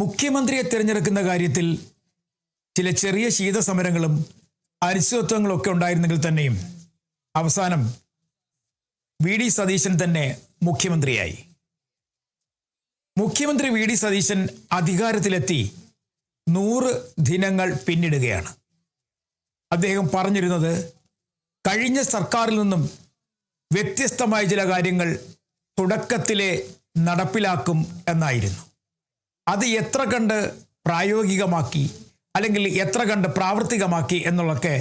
മുഖ്യമന്ത്രിയെ തിരഞ്ഞെടുക്കുന്ന കാര്യത്തിൽ ചില ചെറിയ ശീതസമരങ്ങളും അനിശ്ചിതത്വങ്ങളും ഒക്കെ ഉണ്ടായിരുന്നെങ്കിൽ തന്നെയും അവസാനം വി.ഡി. സതീശൻ തന്നെ മുഖ്യമന്ത്രിയായി. മുഖ്യമന്ത്രി വി.ഡി. സതീശൻ അധികാരത്തിലെത്തി 100 ദിനങ്ങൾ പിന്നിടുകയാണ്. അദ്ദേഹം പറഞ്ഞിരുന്നത് കഴിഞ്ഞ സർക്കാരിൽ നിന്നും വ്യത്യസ്തമായ ചില കാര്യങ്ങൾ തുടക്കത്തിലെ നടപ്പിലാക്കും എന്നായിരുന്നു. അത് എത്ര കണ്ട് പ്രായോഗികമാക്കി അല്ലെങ്കിൽ എത്ര കണ്ട് പ്രാവർത്തികമാക്കി എന്നുള്ളതൊക്കെ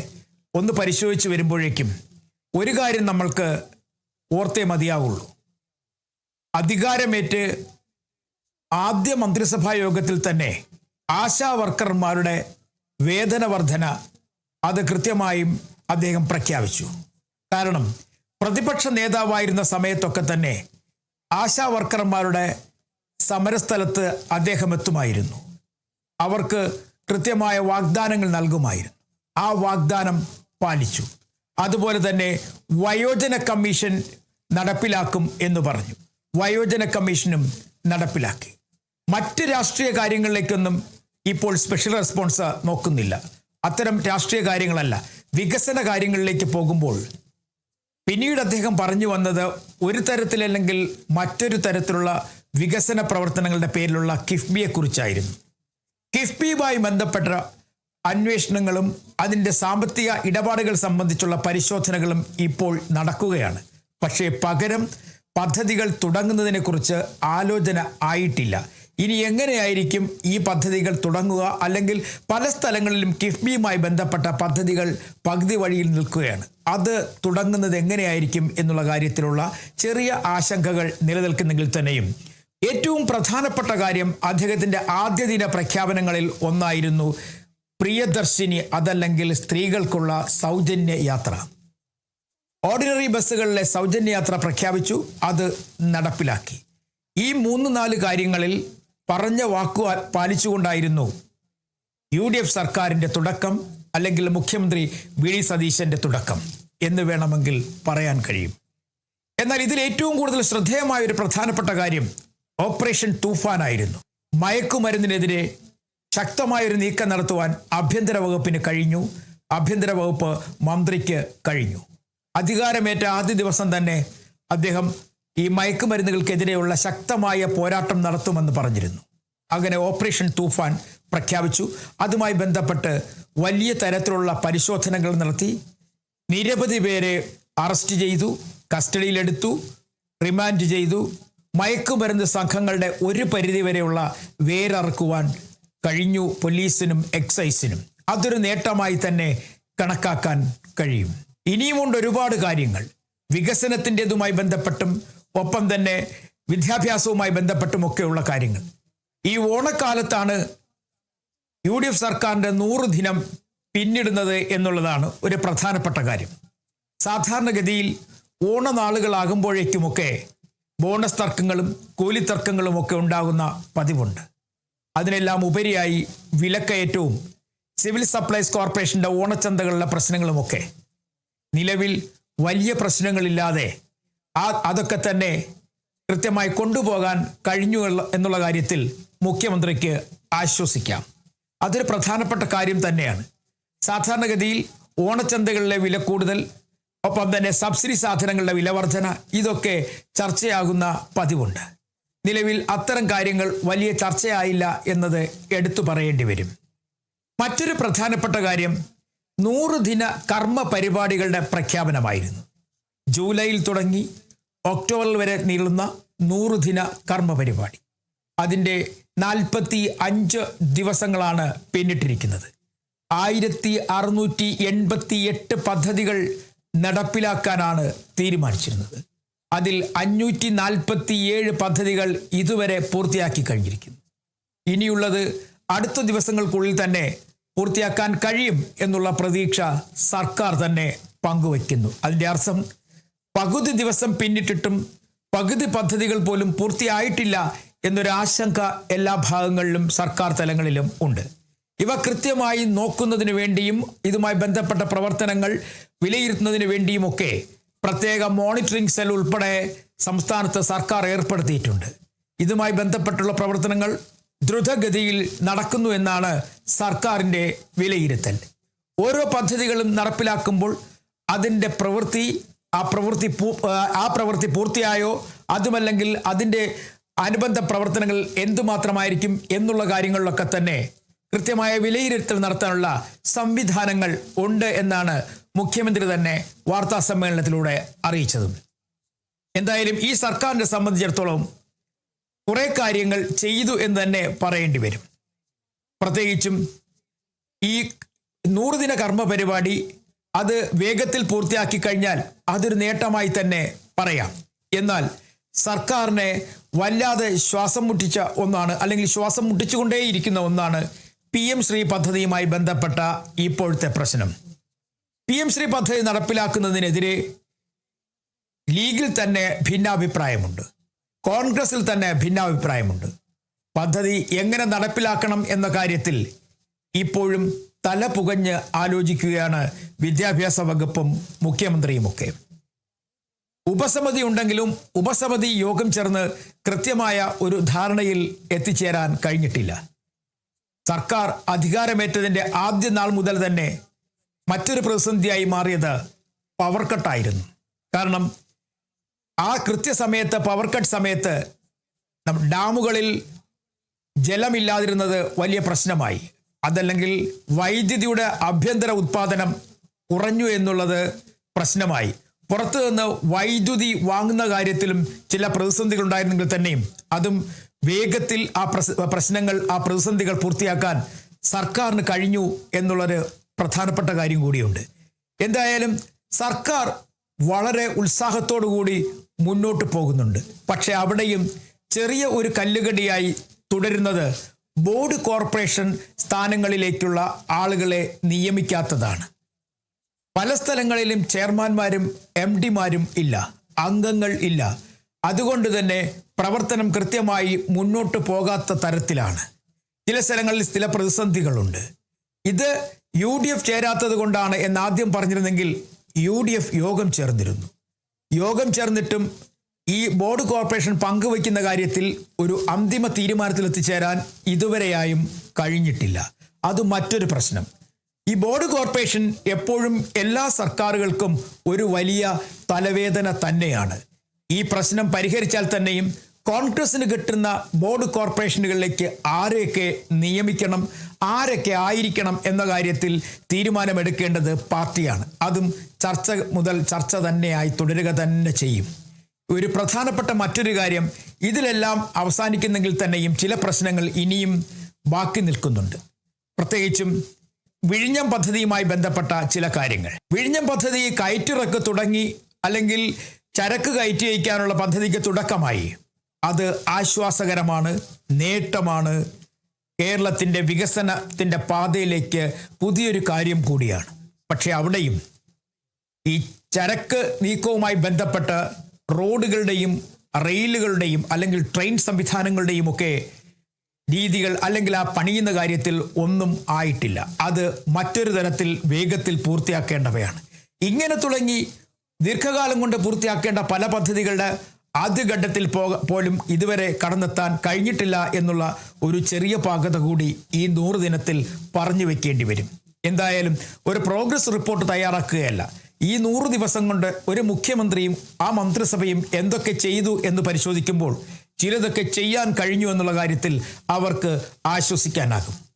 ഒന്ന് പരിശോധിച്ച് വരുമ്പോഴേക്കും ഒരു കാര്യം നമ്മൾക്ക് ഓർത്തേ മതിയാവുള്ളൂ. അധികാരമേറ്റ് ആദ്യ മന്ത്രിസഭാ യോഗത്തിൽ തന്നെ ആശാ വർക്കർമാരുടെ വേതന വർധന അത് കൃത്യമായും അദ്ദേഹം പ്രഖ്യാപിച്ചു. കാരണം പ്രതിപക്ഷ നേതാവായിരുന്ന സമയത്തൊക്കെ തന്നെ ആശാ വർക്കർമാരുടെ സമരസ്ഥലത്ത് അദ്ദേഹം എത്തുമായിരുന്നു. അവർക്ക് കൃത്യമായ വാഗ്ദാനങ്ങൾ നൽകുമായിരുന്നു. ആ വാഗ്ദാനം പാലിച്ചു. അതുപോലെ തന്നെ വയോജന കമ്മീഷൻ നടപ്പിലാക്കും എന്ന് പറഞ്ഞു. വയോജന കമ്മീഷനും നടപ്പിലാക്കി. മറ്റ് രാഷ്ട്രീയ കാര്യങ്ങളിലേക്കൊന്നും ഇപ്പോൾ സ്പെഷ്യൽ റെസ്പോൺസ് നോക്കുന്നില്ല. അത്തരം രാഷ്ട്രീയ കാര്യങ്ങളല്ല, വികസന കാര്യങ്ങളിലേക്ക് പോകുമ്പോൾ പിന്നീട് അദ്ദേഹം പറഞ്ഞു വന്നത് ഒരു തരത്തിലല്ലെങ്കിൽ മറ്റൊരു തരത്തിലുള്ള വികസന പ്രവർത്തനങ്ങളുടെ പേരിലുള്ള കിഫ്ബിയെക്കുറിച്ചായിരുന്നു. കിഫ്ബിയുമായി ബന്ധപ്പെട്ട അന്വേഷണങ്ങളും അതിൻ്റെ സാമ്പത്തിക ഇടപാടുകൾ സംബന്ധിച്ചുള്ള പരിശോധനകളും ഇപ്പോൾ നടക്കുകയാണ്. പക്ഷേ പകരം പദ്ധതികൾ തുടങ്ങുന്നതിനെക്കുറിച്ച് ആലോചന ആയിട്ടില്ല. ഇനി എങ്ങനെയായിരിക്കും ഈ പദ്ധതികൾ തുടങ്ങുക? അല്ലെങ്കിൽ പല സ്ഥലങ്ങളിലും കിഫ്ബിയുമായി ബന്ധപ്പെട്ട പദ്ധതികൾ പകുതി വഴിയിൽ നിൽക്കുകയാണ്. അത് തുടങ്ങുന്നത് എങ്ങനെയായിരിക്കും എന്നുള്ള കാര്യത്തിലുള്ള ചെറിയ ആശങ്കകൾ നിലനിൽക്കുന്നെങ്കിൽ തന്നെയും ഏറ്റവും പ്രധാനപ്പെട്ട കാര്യം അദ്ദേഹത്തിൻ്റെ ആദ്യ ദിന പ്രഖ്യാപനങ്ങളിൽ ഒന്നായിരുന്നു പ്രിയദർശിനി, അതല്ലെങ്കിൽ സ്ത്രീകൾക്കുള്ള സൗജന്യ യാത്ര. ഓർഡിനറി ബസ്സുകളിലെ സൗജന്യ യാത്ര പ്രഖ്യാപിച്ചു, അത് നടപ്പിലാക്കി. ഈ 3-4 കാര്യങ്ങളിൽ പറഞ്ഞ വാക്കു പാലിച്ചുകൊണ്ടായിരുന്നു UDF സർക്കാരിൻ്റെ തുടക്കം, അല്ലെങ്കിൽ മുഖ്യമന്ത്രി വി.ഡി. സതീശൻ്റെ തുടക്കം എന്ന് വേണമെങ്കിൽ പറയാൻ കഴിയും. എന്നാൽ ഇതിൽ ഏറ്റവും കൂടുതൽ ശ്രദ്ധേയമായ ഒരു പ്രധാനപ്പെട്ട കാര്യം ഓപ്പറേഷൻ തൂഫാൻ ആയിരുന്നു. മയക്കുമരുന്നിനെതിരെ ശക്തമായൊരു നീക്കം നടത്തുവാൻ ആഭ്യന്തര വകുപ്പിന് കഴിഞ്ഞു. ആഭ്യന്തര വകുപ്പ് മന്ത്രിക്ക് കഴിഞ്ഞു. അധികാരമേറ്റ ആദ്യ ദിവസം തന്നെ അദ്ദേഹം ഈ മയക്കുമരുന്നുകൾക്കെതിരെയുള്ള ശക്തമായ പോരാട്ടം നടത്തുമെന്ന് പറഞ്ഞിരുന്നു. അങ്ങനെ ഓപ്പറേഷൻ തൂഫാൻ പ്രഖ്യാപിച്ചു. അതുമായി ബന്ധപ്പെട്ട് വലിയ തരത്തിലുള്ള പരിശോധനകൾ നടത്തി. നിരവധി പേരെ അറസ്റ്റ് ചെയ്തു, കസ്റ്റഡിയിലെടുത്തു, റിമാൻഡ് ചെയ്തു. മയക്കുമരുന്ന് സംഘങ്ങളുടെ ഒരു പരിധിവരെയുള്ള വേരറുക്കുവാൻ കഴിഞ്ഞു പോലീസിനും എക്സൈസിനും. അതൊരു നേട്ടമായി തന്നെ കണക്കാക്കാൻ കഴിയും. ഇനിയുമുണ്ട് ഒരുപാട് കാര്യങ്ങൾ വികസനത്തിൻ്റെതുമായി ബന്ധപ്പെട്ടും ഒപ്പം തന്നെ വിദ്യാഭ്യാസവുമായി ബന്ധപ്പെട്ടുമൊക്കെയുള്ള കാര്യങ്ങൾ. ഈ ഓണക്കാലത്താണ് UDF സർക്കാരിൻ്റെ 100 ദിനം പിന്നിടുന്നത് എന്നുള്ളതാണ് ഒരു പ്രധാനപ്പെട്ട കാര്യം. സാധാരണഗതിയിൽ ഓണനാളുകളാകുമ്പോഴേക്കുമൊക്കെ ബോണസ് തർക്കങ്ങളും കൂലിത്തർക്കങ്ങളും ഒക്കെ ഉണ്ടാകുന്ന പതിവുണ്ട്. അതിനെല്ലാം ഉപരിയായി വിലക്കയറ്റവും സിവിൽ സപ്ലൈസ് കോർപ്പറേഷൻ്റെ ഓണച്ചന്തകളിലെ പ്രശ്നങ്ങളുമൊക്കെ നിലവിൽ വലിയ പ്രശ്നങ്ങളില്ലാതെ അതൊക്കെ തന്നെ കൃത്യമായി കൊണ്ടുപോകാൻ കഴിഞ്ഞു എന്നുള്ള കാര്യത്തിൽ മുഖ്യമന്ത്രിക്ക് ആശ്വസിക്കാം. അതൊരു പ്രധാനപ്പെട്ട കാര്യം തന്നെയാണ്. സാധാരണഗതിയിൽ ഓണച്ചന്തകളിലെ വില കൂടുതൽ, ഒപ്പം തന്നെ സബ്സിഡി സാധനങ്ങളുടെ വിലവർധന, ഇതൊക്കെ ചർച്ചയാകുന്ന പതിവുണ്ട്. നിലവിൽ അത്തരം കാര്യങ്ങൾ വലിയ ചർച്ചയായില്ല എന്നത് എടുത്തു പറയേണ്ടി വരും. മറ്റൊരു പ്രധാനപ്പെട്ട കാര്യം 100 ദിന കർമ്മ പരിപാടികളുടെ പ്രഖ്യാപനമായിരുന്നു. ജൂലൈയിൽ തുടങ്ങി ഒക്ടോബറിൽ വരെ നീളുന്ന 100 ദിന കർമ്മ പരിപാടി. അതിൻ്റെ 45 ദിവസങ്ങളാണ് പിന്നിട്ടിരിക്കുന്നത്. 1688 പദ്ധതികൾ നടപ്പിലാക്കാനാണ് തീരുമാനിച്ചിരുന്നത്. അതിൽ 547 പദ്ധതികൾ ഇതുവരെ പൂർത്തിയാക്കി കഴിഞ്ഞിരിക്കുന്നു. ഇനിയുള്ളത് അടുത്ത ദിവസങ്ങൾക്കുള്ളിൽ തന്നെ പൂർത്തിയാക്കാൻ കഴിയും എന്നുള്ള പ്രതീക്ഷ സർക്കാർ തന്നെ പങ്കുവയ്ക്കുന്നു. അതിൻ്റെ അർത്ഥം പകുതി ദിവസം പിന്നിട്ടിട്ടും പകുതി പദ്ധതികൾ പോലും പൂർത്തിയായിട്ടില്ല എന്നൊരു ആശങ്ക എല്ലാ ഭാഗങ്ങളിലും സർക്കാർ തലങ്ങളിലും ഉണ്ട്. ഇവ കൃത്യമായി നോക്കുന്നതിന് വേണ്ടിയും ഇതുമായി ബന്ധപ്പെട്ട പ്രവർത്തനങ്ങൾ വിലയിരുത്തുന്നതിന് വേണ്ടിയുമൊക്കെ പ്രത്യേക മോണിറ്ററിംഗ് സെൽ ഉൾപ്പെടെ സംസ്ഥാനത്ത് സർക്കാർ ഏർപ്പെടുത്തിയിട്ടുണ്ട്. ഇതുമായി ബന്ധപ്പെട്ടുള്ള പ്രവർത്തനങ്ങൾ ദ്രുതഗതിയിൽ നടക്കുന്നു എന്നാണ് സർക്കാരിൻ്റെ വിലയിരുത്തൽ. ഓരോ പദ്ധതികളും നടപ്പിലാക്കുമ്പോൾ അതിൻ്റെ ആ പ്രവൃത്തി പൂർത്തിയായോ, അതുമല്ലെങ്കിൽ അതിൻ്റെ അനുബന്ധ പ്രവർത്തനങ്ങൾ എന്തുമാത്രമായിരിക്കും എന്നുള്ള കാര്യങ്ങളിലൊക്കെ തന്നെ കൃത്യമായ വിലയിരുത്തൽ നടത്താനുള്ള സംവിധാനങ്ങൾ ഉണ്ട് എന്നാണ് മുഖ്യമന്ത്രി തന്നെ വാർത്താ സമ്മേളനത്തിലൂടെ അറിയിച്ചത്. എന്തായാലും ഈ സർക്കാരിനെ സംബന്ധിച്ചിടത്തോളം കുറേ കാര്യങ്ങൾ ചെയ്തു എന്ന് തന്നെ പറയേണ്ടി വരും. പ്രത്യേകിച്ചും ഈ 100 ദിന കർമ്മ പരിപാടി അത് വേഗത്തിൽ പൂർത്തിയാക്കി കഴിഞ്ഞാൽ അതൊരു നേട്ടമായി തന്നെ പറയാം. എന്നാൽ സർക്കാരിനെ വല്ലാതെ ശ്വാസം മുട്ടിച്ച ഒന്നാണ്, അല്ലെങ്കിൽ ശ്വാസം മുട്ടിച്ചുകൊണ്ടേയിരിക്കുന്ന ഒന്നാണ് PM ശ്രീ പദ്ധതിയുമായി ബന്ധപ്പെട്ട ഇപ്പോഴത്തെ പ്രശ്നം. PM ശ്രീ പദ്ധതി നടപ്പിലാക്കുന്നതിനെതിരെ ലീഗിൽ തന്നെ ഭിന്നാഭിപ്രായമുണ്ട്, കോൺഗ്രസിൽ തന്നെ ഭിന്നാഭിപ്രായമുണ്ട്. പദ്ധതി എങ്ങനെ നടപ്പിലാക്കണം എന്ന കാര്യത്തിൽ ഇപ്പോഴും തല പുകഞ്ഞ് ആലോചിക്കുകയാണ് വിദ്യാഭ്യാസ വകുപ്പും മുഖ്യമന്ത്രിയുമൊക്കെ. ഉപസമിതി ഉണ്ടെങ്കിലും ഉപസമിതി യോഗം ചേർന്ന് കൃത്യമായ ഒരു ധാരണയിൽ എത്തിച്ചേരാൻ കഴിഞ്ഞിട്ടില്ല. സർക്കാർ അധികാരമേറ്റതിൻ്റെ ആദ്യ നാൾ മുതൽ തന്നെ മറ്റൊരു പ്രതിസന്ധിയായി മാറിയത് പവർ കട്ടായിരുന്നു. കാരണം ആ കൃത്യസമയത്ത് പവർ കട്ട് സമയത്ത് ഡാമുകളിൽ ജലമില്ലാതിരുന്നത് വലിയ പ്രശ്നമായി. അതല്ലെങ്കിൽ വൈദ്യുതിയുടെ ആഭ്യന്തര ഉത്പാദനം കുറഞ്ഞു എന്നുള്ളത് പ്രശ്നമായി. പുറത്തു നിന്ന് വൈദ്യുതി വാങ്ങുന്ന കാര്യത്തിലും ചില പ്രതിസന്ധികൾ ഉണ്ടായിരുന്നെങ്കിൽ തന്നെയും അതും വേഗത്തിൽ ആ പ്രതിസന്ധികൾ പൂർത്തിയാക്കാൻ സർക്കാരിന് കഴിഞ്ഞു എന്നുള്ളൊരു പ്രധാനപ്പെട്ട കാര്യം കൂടിയുണ്ട്. എന്തായാലും സർക്കാർ വളരെ ഉത്സാഹത്തോടു കൂടി മുന്നോട്ട് പോകുന്നുണ്ട്. പക്ഷെ അവിടെയും ചെറിയ ഒരു കല്ലുകടിയായി തുടരുന്നത് ബോർഡ് കോർപ്പറേഷൻ സ്ഥാനങ്ങളിലേക്കുള്ള ആളുകളെ നിയമിക്കാത്തതാണ്. പല സ്ഥലങ്ങളിലും ചെയർമാന്മാരും MDമാരും ഇല്ല, അംഗങ്ങൾ ഇല്ല. അതുകൊണ്ട് തന്നെ പ്രവർത്തനം കൃത്യമായി മുന്നോട്ട് പോകാത്ത തരത്തിലാണ്. ചില സ്ഥലങ്ങളിൽ ചില പ്രതിസന്ധികളുണ്ട്. ഇത് UDF ചേരാത്തത് കൊണ്ടാണ് എന്നാദ്യം പറഞ്ഞിരുന്നെങ്കിൽ UDF യോഗം ചേർന്നിരുന്നു. യോഗം ചേർന്നിട്ടും ഈ ബോർഡ് കോർപ്പറേഷൻ പങ്കുവയ്ക്കുന്ന കാര്യത്തിൽ ഒരു അന്തിമ തീരുമാനത്തിൽ എത്തിച്ചേരാൻ ഇതുവരെയായും കഴിഞ്ഞിട്ടില്ല. അത് മറ്റൊരു പ്രശ്നം. ഈ ബോർഡ് കോർപ്പറേഷൻ എപ്പോഴും എല്ലാ സർക്കാരുകൾക്കും ഒരു വലിയ തലവേദന തന്നെയാണ്. ഈ പ്രശ്നം പരിഹരിച്ചാൽ തന്നെയും കോൺഗ്രസിന് കിട്ടുന്ന ബോർഡ് കോർപ്പറേഷനുകളിലേക്ക് ആരെയൊക്കെ നിയമിക്കണം, ആരൊക്കെ ആയിരിക്കണം എന്ന കാര്യത്തിൽ തീരുമാനമെടുക്കേണ്ടത് പാർട്ടിയാണ്. അതും ചർച്ച തന്നെയായി തുടരുക തന്നെ ചെയ്യും. ഒരു പ്രധാനപ്പെട്ട മറ്റൊരു കാര്യം, ഇതിലെല്ലാം അവസാനിക്കുന്നെങ്കിൽ തന്നെയും ചില പ്രശ്നങ്ങൾ ഇനിയും ബാക്കി നിൽക്കുന്നുണ്ട്. പ്രത്യേകിച്ചും വിഴിഞ്ഞം പദ്ധതിയുമായി ബന്ധപ്പെട്ട ചില കാര്യങ്ങൾ. വിഴിഞ്ഞം പദ്ധതി കയറ്റിറക്ക് തുടങ്ങി, അല്ലെങ്കിൽ ചരക്ക് കയറ്റി അയക്കാനുള്ള പദ്ധതിക്ക് തുടക്കമായി. അത് ആശ്വാസകരമാണ്, നേട്ടമാണ്. കേരളത്തിൻ്റെ വികസനത്തിൻ്റെ പാതയിലേക്ക് പുതിയൊരു കാര്യം കൂടിയാണ്. പക്ഷേ അവിടെയും ഈ ചരക്ക് നീക്കവുമായി ബന്ധപ്പെട്ട് റോഡുകളുടെയും റെയിലുകളുടെയും അല്ലെങ്കിൽ ട്രെയിൻ സംവിധാനങ്ങളുടെയും ഒക്കെ രീതികൾ അല്ലെങ്കിൽ ആ പണിയുന്ന കാര്യത്തിൽ ഒന്നും ആയിട്ടില്ല. അത് മറ്റൊരു തരത്തിൽ വേഗത്തിൽ പൂർത്തിയാക്കേണ്ടവയാണ്. ഇങ്ങനെ തുടങ്ങി ദീർഘകാലം കൊണ്ട് പൂർത്തിയാക്കേണ്ട പല പദ്ധതികളുടെ ആദ്യഘട്ടത്തിൽ പോലും ഇതുവരെ കടന്നെത്താൻ കഴിഞ്ഞിട്ടില്ല എന്നുള്ള ഒരു ചെറിയ പാകത കൂടി ഈ 100 ദിനത്തിൽ പറഞ്ഞു വെക്കേണ്ടി വരും. എന്തായാലും ഒരു പ്രോഗ്രസ് റിപ്പോർട്ട് തയ്യാറാക്കുകയല്ല. ഈ 100 ദിവസം കൊണ്ട് ഒരു മുഖ്യമന്ത്രിയും ആ മന്ത്രിസഭയും എന്തൊക്കെ ചെയ്തു എന്ന് പരിശോധിക്കുമ്പോൾ ചിലതൊക്കെ ചെയ്യാൻ കഴിഞ്ഞു എന്നുള്ള കാര്യത്തിൽ അവർക്ക് ആശ്വസിക്കാനാകും.